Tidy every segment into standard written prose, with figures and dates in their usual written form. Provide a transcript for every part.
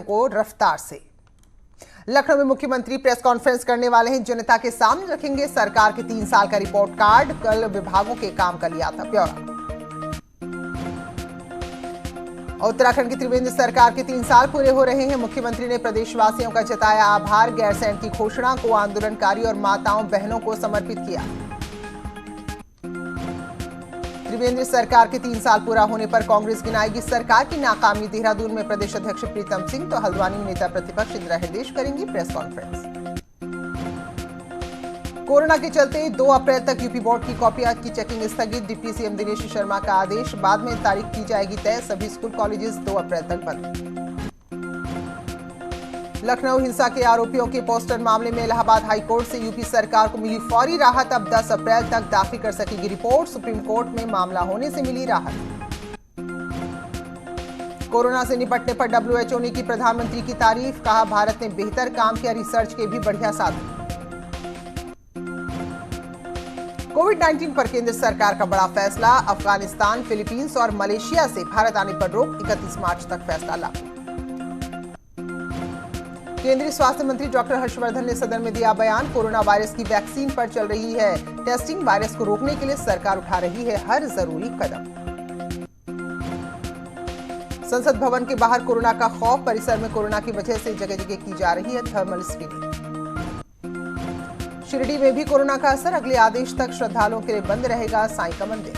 को रफ्तार से। लखनऊ में मुख्यमंत्री प्रेस कॉन्फ्रेंस करने वाले हैं। जनता के सामने रखेंगे सरकार के 3 साल का रिपोर्ट कार्ड। कल विभागों के काम का लिया था ब्यौरा। उत्तराखंड की त्रिवेंद्र सरकार के 3 साल पूरे हो रहे हैं। मुख्यमंत्री ने प्रदेशवासियों का जताया आभार। गैरसैंण की घोषणा को आंदोलनकारी और माताओं बहनों को समर्पित किया। त्रिवेंद्र सरकार के 3 साल पूरा होने पर कांग्रेस गिनाएगी सरकार की नाकामी। देहरादून में प्रदेश अध्यक्ष प्रीतम सिंह तो हल्द्वानी में नेता प्रतिपक्ष इंदिरा हृदयेश करेंगी प्रेस कॉन्फ्रेंस। कोरोना के चलते 2 अप्रैल तक यूपी बोर्ड की कॉपियां की चेकिंग स्थगित। डिप्टी सीएम दिनेश शर्मा का आदेश, बाद में तारीख की जाएगी तय। सभी स्कूल कॉलेजेस 2 अप्रैल तक बंद। लखनऊ हिंसा के आरोपियों के पोस्टर मामले में इलाहाबाद हाईकोर्ट से यूपी सरकार को मिली फौरी राहत। अब 10 अप्रैल तक दाखिल कर सकेगी रिपोर्ट। सुप्रीम कोर्ट में मामला होने से मिली राहत। कोरोना से निपटने पर WHO ने की प्रधानमंत्री की तारीफ। कहा भारत ने बेहतर काम किया, रिसर्च के भी बढ़िया साधन। कोविड-19 पर केंद्र सरकार का बड़ा फैसला। अफगानिस्तान, फिलीपींस और मलेशिया से भारत आने पर रोक। 31 मार्च तक फैसला लागू। केंद्रीय स्वास्थ्य मंत्री डॉक्टर हर्षवर्धन ने सदन में दिया बयान। कोरोना वायरस की वैक्सीन पर चल रही है टेस्टिंग। वायरस को रोकने के लिए सरकार उठा रही है हर जरूरी कदम। संसद भवन के बाहर कोरोना का खौफ। परिसर में कोरोना की वजह से जगह जगह की जा रही है थर्मल स्क्रीनिंग। शिरडी में भी कोरोना का असर। अगले आदेश तक श्रद्धालुओं के लिए बंद रहेगा साईं का मंदिर।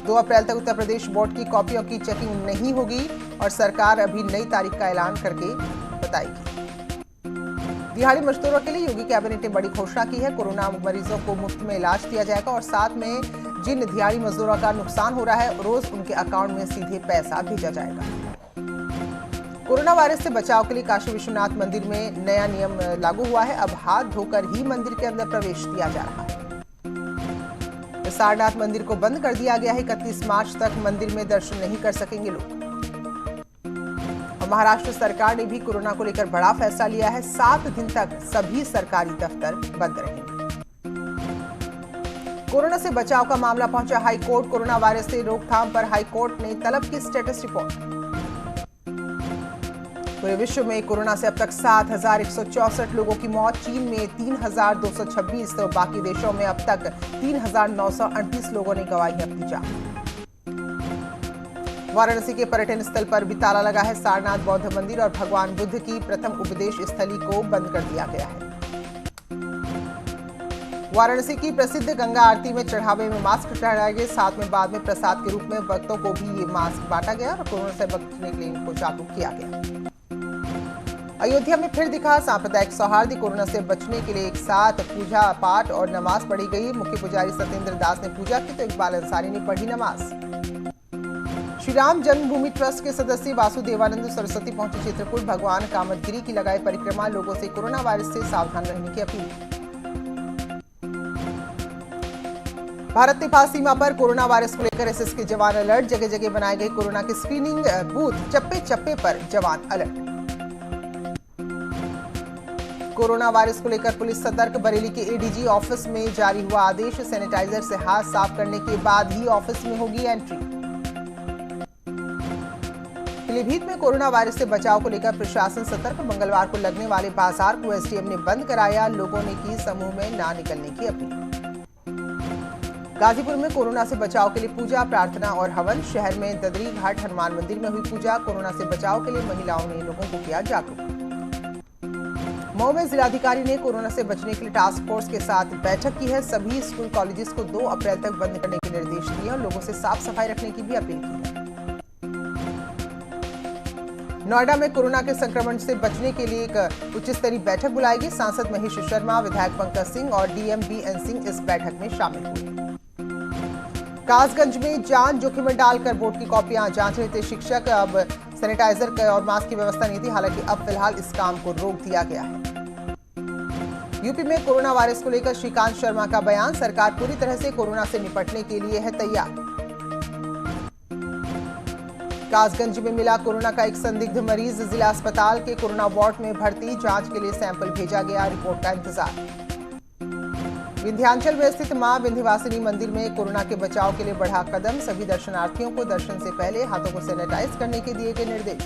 2 अप्रैल तक उत्तर प्रदेश बोर्ड की कॉपियों की चेकिंग नहीं होगी और सरकार अभी नई तारीख का ऐलान करके बताएगी। दिहाड़ी मजदूरों के लिए योगी कैबिनेट ने बड़ी घोषणा की है। कोरोना मरीजों को मुफ्त में इलाज दिया जाएगा और साथ में जिन दिहाड़ी मजदूरों का नुकसान हो रहा है रोज उनके अकाउंट में सीधे पैसा भेजा जाएगा। कोरोना वायरस से बचाव के लिए काशी विश्वनाथ मंदिर में नया नियम लागू हुआ है। अब हाथ धोकर ही मंदिर के अंदर प्रवेश दिया जा रहा है। सारनाथ मंदिर को बंद कर दिया गया है। 31 मार्च तक मंदिर में दर्शन नहीं कर सकेंगे लोग। और महाराष्ट्र सरकार ने भी कोरोना को लेकर बड़ा फैसला लिया है। 7 दिन तक सभी सरकारी दफ्तर बंद रहेंगे। कोरोना से बचाव का मामला पहुंचा हाईकोर्ट। कोरोना वायरस से रोकथाम पर हाईकोर्ट ने तलब की स्टेटस रिपोर्ट। पूरे विश्व में कोरोना से अब तक 7,164 लोगों की मौत। चीन में 3,226 तो बाकी देशों में अब तक 3,938 लोगों ने गंवाई है अपनी जान। वाराणसी के पर्यटन स्थल पर भी ताला लगा है। सारनाथ बौद्ध मंदिर और भगवान बुद्ध की प्रथम उपदेश स्थली को बंद कर दिया गया है। वाराणसी की प्रसिद्ध गंगा आरती में चढ़ावे में मास्क चढ़ाए गए। साथ में बाद में प्रसाद के रूप में भक्तों को भी ये मास्क बांटा गया और कोरोना से बचने के लिए इनको जागरूक किया गया। अयोध्या में फिर दिखा सांप्रदायिक सौहार्द। कोरोना से बचने के लिए एक साथ पूजा पाठ और नमाज पढ़ी गई। मुख्य पुजारी सत्येंद्र दास ने पूजा की तो इकबाल अंसारी ने पढ़ी नमाज। श्री राम जन्मभूमि ट्रस्ट के सदस्य वासुदेवानंद सरस्वती पहुंचे चित्रकूट। भगवान कामदगिरी की लगाई परिक्रमा। लोगों से कोरोना वायरस से सावधान रहने की अपील। भारत नेपाल सीमा पर कोरोना वायरस को लेकर एसएस के जवान अलर्ट। जगह जगह बनाए गए कोरोना के स्क्रीनिंग बूथ। चप्पे चप्पे पर जवान अलर्ट। कोरोना वायरस को लेकर पुलिस सतर्क। बरेली के एडीजी ऑफिस में जारी हुआ आदेश। सैनिटाइजर से हाथ साफ करने के बाद ही ऑफिस में होगी एंट्री। पीलीभीत में कोरोना वायरस से बचाव को लेकर प्रशासन सतर्क। मंगलवार को लगने वाले बाजार को एसडीएम ने बंद कराया। लोगों ने की समूह में ना निकलने की अपील। गाजीपुर में कोरोना से बचाव के लिए पूजा प्रार्थना और हवन। शहर में ददरी घाट हनुमान मंदिर में हुई पूजा। कोरोना से बचाव के लिए महिलाओं ने लोगों को किया जागरूक। मऊ में जिलाधिकारी ने कोरोना से बचने के लिए टास्क फोर्स के साथ बैठक की है। सभी स्कूल कॉलेजेस को 2 अप्रैल तक बंद करने के निर्देश दिए और लोगों से साफ सफाई रखने की भी अपील की है। नोएडा में कोरोना के संक्रमण से बचने के लिए एक उच्च स्तरीय बैठक बुलाई गई। सांसद महेश शर्मा, विधायक पंकज सिंह और डीएम बीएन सिंह इस बैठक में शामिल हुए। कासगंज में जान जोखिम में डालकर बोर्ड की कॉपियां जांच रहे थे शिक्षक। अब सैनिटाइजर और मास्क की व्यवस्था नहीं थी। हालांकि अब फिलहाल इस काम को रोक दिया गया है। यूपी में कोरोना वायरस को लेकर श्रीकांत शर्मा का बयान। सरकार पूरी तरह से कोरोना से निपटने के लिए है तैयार। कासगंज में मिला कोरोना का एक संदिग्ध मरीज। जिला अस्पताल के कोरोना वार्ड में भर्ती। जांच के लिए सैंपल भेजा गया। रिपोर्ट का इंतजार। विंध्याचल में स्थित मां विंध्यवासिनी मंदिर में कोरोना के बचाव के लिए बढ़ा कदम। सभी दर्शनार्थियों को दर्शन से पहले हाथों को सैनिटाइज करने के दिए गए निर्देश।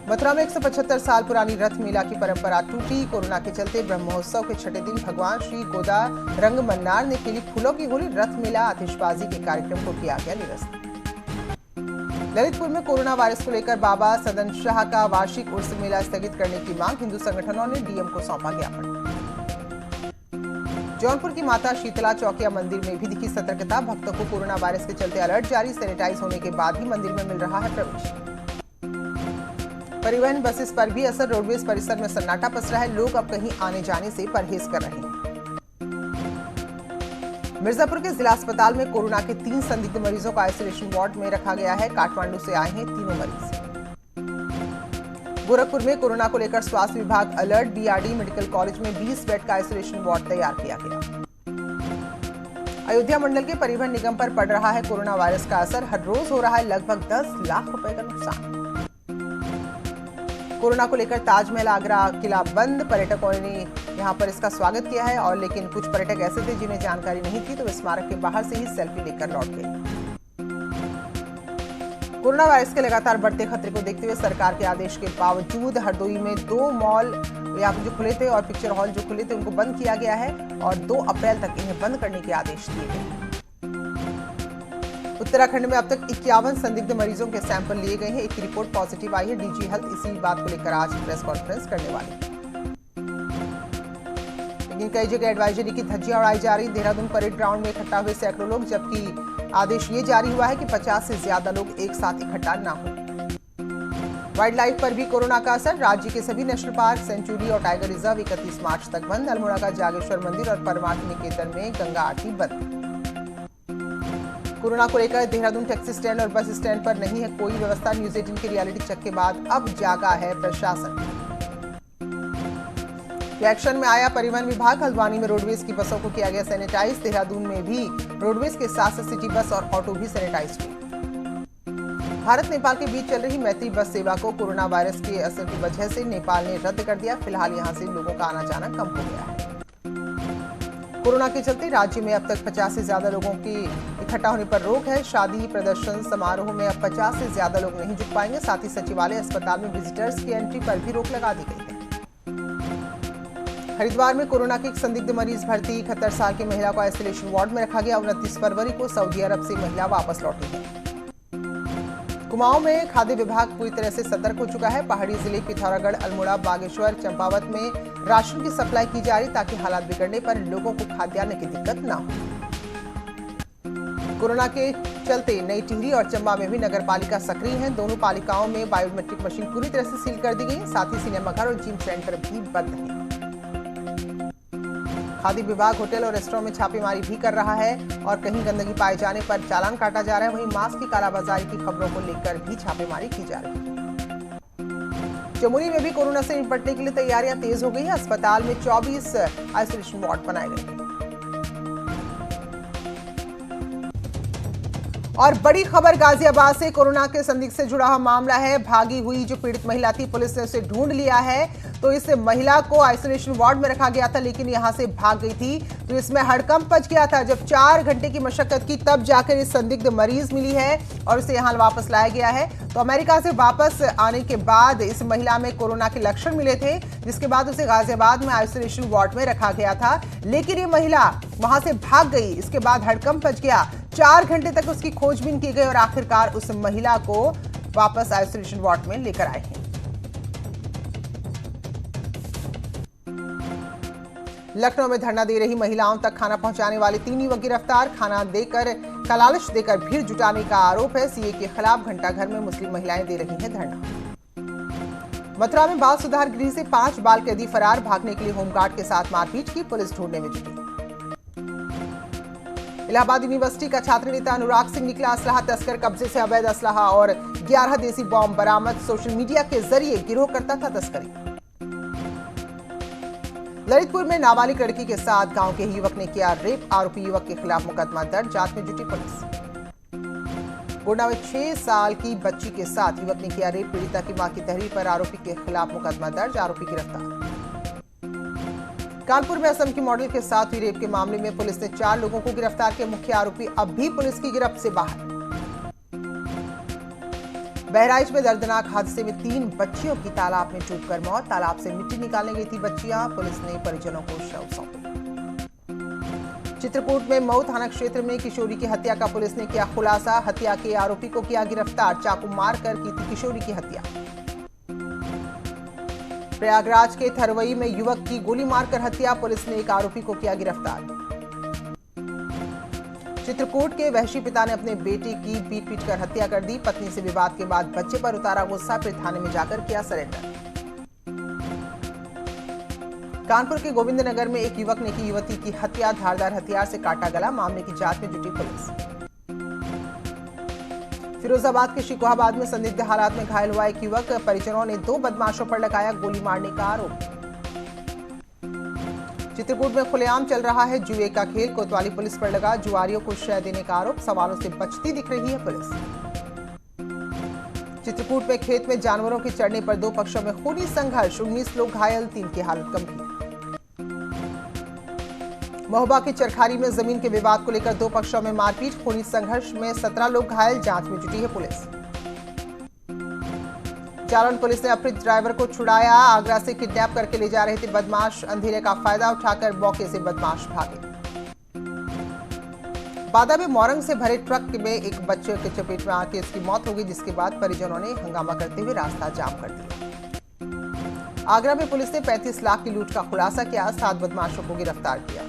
मथुरा में 175 साल पुरानी रथ मेला की परंपरा टूटी। कोरोना के चलते ब्रह्म महोत्सव के छठे दिन भगवान श्री गोदा रंग मन्नार ने खेली फूलों की होली। रथ मेला आतिशबाजी के कार्यक्रम को किया गया निरस्त। ललितपुर में कोरोना वायरस को लेकर बाबा सदन शाह का वार्षिक उर्स मेला स्थगित करने की मांग। हिंदू संगठनों ने डीएम को सौंपा ज्ञापन। जौनपुर की माता शीतला चौकिया मंदिर में भी दिखी सतर्कता। भक्तों को कोरोना वायरस के चलते अलर्ट जारी। सैनिटाइज होने के बाद ही मंदिर में मिल रहा है प्रवेश। परिवहन बसेस पर भी असर। रोडवेज परिसर में सन्नाटा पसरा है। लोग अब कहीं आने जाने से परहेज कर रहे हैं। मिर्जापुर के जिला अस्पताल में कोरोना के 3 संदिग्ध मरीजों को आइसोलेशन वार्ड में रखा गया है। काठमांडू से आए हैं तीनों मरीज। गोरखपुर में कोरोना को लेकर स्वास्थ्य विभाग अलर्ट। बीआरडी मेडिकल कॉलेज में 20 बेड का आइसोलेशन वार्ड तैयार किया गया। अयोध्या मंडल के परिवहन निगम पर पड़ रहा है कोरोना वायरस का असर। हर रोज हो रहा है लगभग 10 लाख रुपए का नुकसान। कोरोना को लेकर ताजमहल आगरा किला बंद। पर्यटकों ने यहां पर इसका स्वागत किया है और लेकिन कुछ पर्यटक ऐसे थे जिन्हें जानकारी नहीं थी तो स्मारक के बाहर से ही सेल्फी लेकर लौट गए। कोरोना वायरस के लगातार बढ़ते खतरे को देखते हुए सरकार के आदेश के बावजूद हरदोई में 2 मॉल यहाँ जो खुले थे और पिक्चर हॉल जो खुले थे उनको बंद किया गया है और 2 अप्रैल तक इन्हें बंद करने के आदेश दिए गए। उत्तराखंड में अब तक 51 संदिग्ध मरीजों के सैंपल लिए गए हैं। एक रिपोर्ट पॉजिटिव आई है। डीजी हेल्थ इसी बात को लेकर आज प्रेस कॉन्फ्रेंस करने वाले। लेकिन कई जगह एडवाइजरी की धज्जियां उड़ाई जा रही। देहरादून परेड ग्राउंड में इकट्ठा हुए सैकड़ों लोग, जबकि आदेश ये जारी हुआ है कि 50 से ज्यादा लोग एक साथ इकट्ठा न हो। वाइल्ड लाइफ पर भी कोरोना का असर। राज्य के सभी नेशनल पार्क, सेंचुरी और टाइगर रिजर्व 31 मार्च तक बंद। अल्मोड़ा का जागेश्वर मंदिर और परमार्थ निकेतन में गंगा आरती बंद। कोरोना को लेकर देहरादून टैक्सी स्टैंड और बस स्टैंड पर नहीं है कोई व्यवस्था। न्यूज 18 के रियलिटी चेक के बाद अब जागा है प्रशासन। एक्शन में आया परिवहन विभाग। हल्द्वानी में रोडवेज की बसों को किया गया सैनिटाइज। देहरादून में भी रोडवेज के साथ साथ सिटी बस और ऑटो भी सैनिटाइज हुए। भारत नेपाल के बीच चल रही मैत्री बस सेवा को कोरोना वायरस के असर की वजह से नेपाल ने रद्द कर दिया। फिलहाल यहां से लोगों का आना जाना कम हो गया है। कोरोना के चलते राज्य में अब तक 50 से ज्यादा लोगों की इकट्ठा होने पर रोक है। शादी, प्रदर्शन, समारोह में अब 50 से ज्यादा लोग नहीं जुट पाएंगे। साथ ही सचिवालय, अस्पताल में विजिटर्स की एंट्री पर भी रोक लगा दी गई है। हरिद्वार में कोरोना के एक संदिग्ध मरीज भर्ती। 71 साल की महिला को आइसोलेशन वार्ड में रखा गया। 29 फरवरी को सऊदी अरब से महिला वापस लौटी है। कुमाऊं में खाद्य विभाग पूरी तरह से सतर्क हो चुका है। पहाड़ी जिले पिथौरागढ़, अल्मोड़ा, बागेश्वर, चंपावत में राशन की सप्लाई की जा रही ताकि हालात बिगड़ने पर लोगों को खाद्यान्न की दिक्कत न हो। कोरोना के चलते नई टिहरी और चंबा में भी नगर पालिका सक्रिय है। दोनों पालिकाओं में बायोमेट्रिक मशीन पूरी तरह से सील कर दी गई। साथ ही सिनेमाघर और जिम सेंटर भी बंद है। खाद्य विभाग होटल और रेस्टोरेंट में छापेमारी भी कर रहा है और कहीं गंदगी पाए जाने पर चालान काटा जा रहा है। वहीं मास्क की कालाबाजारी की खबरों को लेकर भी छापेमारी की जा रही है। चमोली में भी कोरोना से निपटने के लिए तैयारियां तेज हो गई है। अस्पताल में 24 आइसोलेशन वार्ड बनाए गए हैं। और बड़ी खबर गाजियाबाद से कोरोना के संदिग्ध से जुड़ा हुआ मामला है। भागी हुई जो पीड़ित महिला थी, पुलिस ने उसे ढूंढ लिया है। तो इस महिला को आइसोलेशन वार्ड में रखा गया था लेकिन यहां से भाग गई थी। तो इसमें हड़कंप मच गया था। जब 4 घंटे की मशक्कत की तब जाकर इस संदिग्ध मरीज मिली है और उसे यहां वापस लाया गया है। तो अमेरिका से वापस आने के बाद इस महिला में कोरोना के लक्षण मिले थे, जिसके बाद उसे गाजियाबाद में आइसोलेशन वार्ड में रखा गया था। लेकिन ये महिला वहां से भाग गई। इसके बाद हड़कंप मच गया। 4 घंटे तक उसकी खोजबीन की गई और आखिरकार उस महिला को वापस आइसोलेशन वार्ड में लेकर आए हैं। लखनऊ में धरना दे रही महिलाओं तक खाना पहुंचाने वाले 3 युवक गिरफ्तार। खाना देकर का लालच देकर भीड़ जुटाने का आरोप है। सीए के खिलाफ घंटाघर में मुस्लिम महिलाएं दे रही हैं धरना। मथुरा में बाल सुधार गृह से 5 बाल कैदी फरार। भागने के लिए होमगार्ड के साथ मारपीट की, पुलिस ढूंढने में जुटी। इलाहाबाद यूनिवर्सिटी का छात्र नेता अनुराग सिंह निकला असलाह तस्कर। कब्जे से अवैध असलाह और 11 देसी बॉम्ब बरामद। सोशल मीडिया के जरिए गिरोह करता था तस्करी। ललितपुर में नाबालिग लड़की के साथ गांव के युवक ने किया रेप। आरोपी युवक के खिलाफ मुकदमा दर्ज। जांच में जुटी पुलिस। गोंडा में 6 साल की बच्ची के साथ युवक ने किया रेप। पीड़िता की मां की तहरीर पर आरोपी के खिलाफ मुकदमा दर्ज। आरोपी गिरफ्तार। कानपुर में असम की मॉडल के साथ हुई रेप के मामले में पुलिस ने 4 लोगों को गिरफ्तार किया। मुख्य आरोपी अब भी पुलिस की गिरफ्त से बाहर। बहराइच में दर्दनाक हादसे में 3 बच्चियों की तालाब में डूबकर मौत। तालाब से मिट्टी निकालने गई थी बच्चियां। पुलिस ने परिजनों को शव सौंपे। चित्रकूट में मऊ थाना क्षेत्र में किशोरी की हत्या का पुलिस ने किया खुलासा। हत्या के आरोपी को किया गिरफ्तार। चाकू मारकर की थी किशोरी की हत्या। प्रयागराज के थरवई में युवक की गोली मारकर हत्या। पुलिस ने एक आरोपी को किया गिरफ्तार। चित्रकूट के वहशी पिता ने अपने बेटे की पीट कर हत्या कर दी। पत्नी से विवाद के बाद बच्चे पर उतारा गुस्सा, फिर थाने में जाकर किया सरेंडर। कानपुर के गोविंदनगर में एक युवक ने की युवती की हत्या। धारदार हथियार से काटा गला। मामले की जांच में जुटी पुलिस। फिरोजाबाद के शिकोहाबाद में संदिग्ध हालात में घायल हुआ एक युवक। परिजनों ने 2 बदमाशों पर लगाया गोली मारने का आरोप। चित्रकूट में खुलेआम चल रहा है जुए का खेल। कोतवाली पुलिस पर लगा जुआरियों को शय देने का आरोप। सवालों से बचती दिख रही है पुलिस। चित्रकूट में खेत में जानवरों के चढ़ने पर 2 पक्षों में खूनी संघर्ष। 19 लोग घायल, 3 की हालत गंभीर। महोबा के चरखारी में जमीन के विवाद को लेकर 2 पक्षों में मारपीट। खूनी संघर्ष में 17 लोग घायल। जांच में जुटी है पुलिस। जालौन पुलिस ने अपहृत ड्राइवर को छुड़ाया। आगरा से किडनैप करके ले जा रहे थे बदमाश। अंधेरे का फायदा उठाकर मौके से बदमाश भागे। बादा में मोरंग से भरे ट्रक में एक बच्चे के चपेट में आकर इसकी मौत हो गई, जिसके बाद परिजनों ने हंगामा करते हुए रास्ता जाम कर दिया। आगरा में पुलिस ने 35 लाख की लूट का खुलासा किया। 7 बदमाशों को गिरफ्तार किया।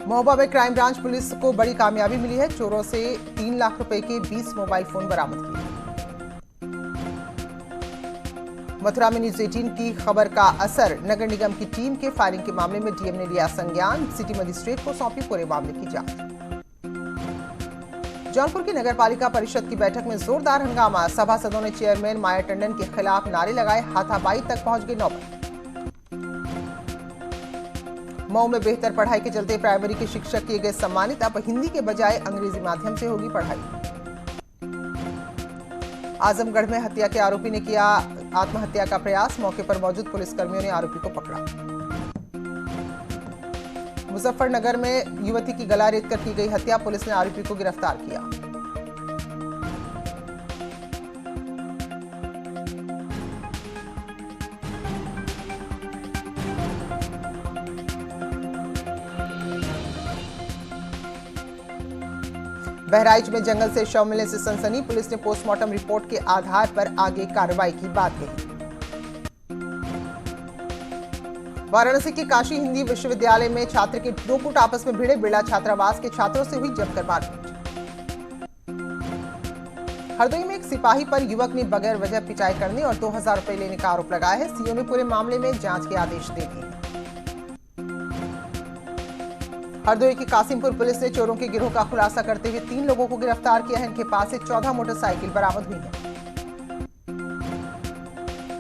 महोबा में क्राइम ब्रांच पुलिस को बड़ी कामयाबी मिली है। चोरों से 3 लाख रुपए के 20 मोबाइल फोन बरामद किए। मथुरा में न्यूज 18 की खबर का असर। नगर निगम की टीम के फायरिंग के मामले में डीएम ने लिया संज्ञान। सिटी मजिस्ट्रेट को सौंपी पूरे मामले की जांच। जौनपुर की नगर पालिका परिषद की बैठक में जोरदार हंगामा। सभासदों ने चेयरमैन माया टंडन के खिलाफ नारे लगाए। हाथापाई तक पहुंच गई नौबत। मऊ में बेहतर पढ़ाई के चलते प्राइमरी के शिक्षक किए गए सम्मानित। अब हिंदी के बजाय अंग्रेजी माध्यम से होगी पढ़ाई। आजमगढ़ में हत्या के आरोपी ने किया आत्महत्या का प्रयास। मौके पर मौजूद पुलिसकर्मियों ने आरोपी को पकड़ा। मुजफ्फरनगर में युवती की गला रेतकर की गई हत्या। पुलिस ने आरोपी को गिरफ्तार किया। बहराइच में जंगल से शव मिलने से सनसनी। पुलिस ने पोस्टमार्टम रिपोर्ट के आधार पर आगे कार्रवाई की बात कही। वाराणसी के काशी हिंदी विश्वविद्यालय में छात्र के 2 गुट आपस में भिड़े। बिरला छात्रावास के छात्रों से हुई जमकर मारपीट। हरदोई में एक सिपाही पर युवक ने बगैर वजह पिटाई करने और 2000 रुपए लेने का आरोप लगाया है। सीओ ने पूरे मामले में जांच के आदेश दे दिए। हरदोई की कासिमपुर पुलिस ने चोरों के गिरोह का खुलासा करते हुए 3 लोगों को गिरफ्तार किया है। इनके पास से 14 मोटरसाइकिल बरामद हुई है।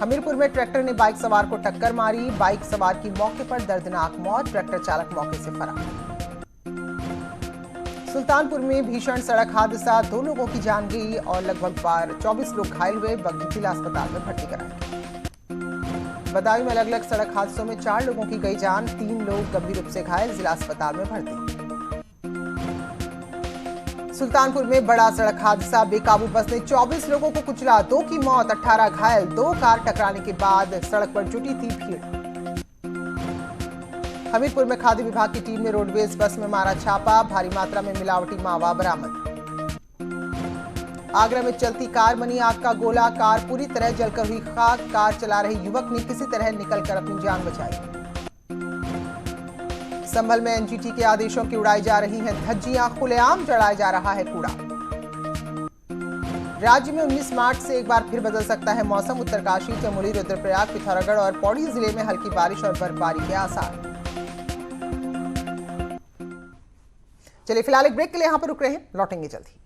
हमीरपुर में ट्रैक्टर ने बाइक सवार को टक्कर मारी। बाइक सवार की मौके पर दर्दनाक मौत। ट्रैक्टर चालक मौके से फरार। सुल्तानपुर में भीषण सड़क हादसा। 2 लोगों की जान गई और लगभग 24 लोग घायल हुए। बग्गी जिला अस्पताल में भर्ती कराया गया। बदायूं में अलग अलग सड़क हादसों में 4 लोगों की गई जान। 3 लोग गंभीर रूप से घायल। जिला अस्पताल में भर्ती। सुल्तानपुर में बड़ा सड़क हादसा। बेकाबू बस ने 24 लोगों को कुचला। 2 की मौत, 18 घायल। 2 कार टकराने के बाद सड़क पर जुटी थी भीड़। हमीरपुर में खाद्य विभाग की टीम ने रोडवेज बस में मारा छापा। भारी मात्रा में मिलावटी मावा बरामद। आगरा में चलती कार बनी आग का गोला। कार पूरी तरह जलकर हुई खाक। कार चला रहे युवक ने किसी तरह निकलकर अपनी जान बचाई। संभल में एनजीटी के आदेशों की उड़ाई जा रही हैं धज्जियां। खुलेआम जलाया जा रहा है कूड़ा। राज्य में 19 मार्च से एक बार फिर बदल सकता है मौसम। उत्तरकाशी, चमोली, रुद्रप्रयाग, पिथौरागढ़ और पौड़ी जिले में हल्की बारिश और बर्फबारी के आसार। चलिए फिलहाल एक ब्रेक के लिए यहां पर रुक रहे हैं, लौटेंगे जल्दी।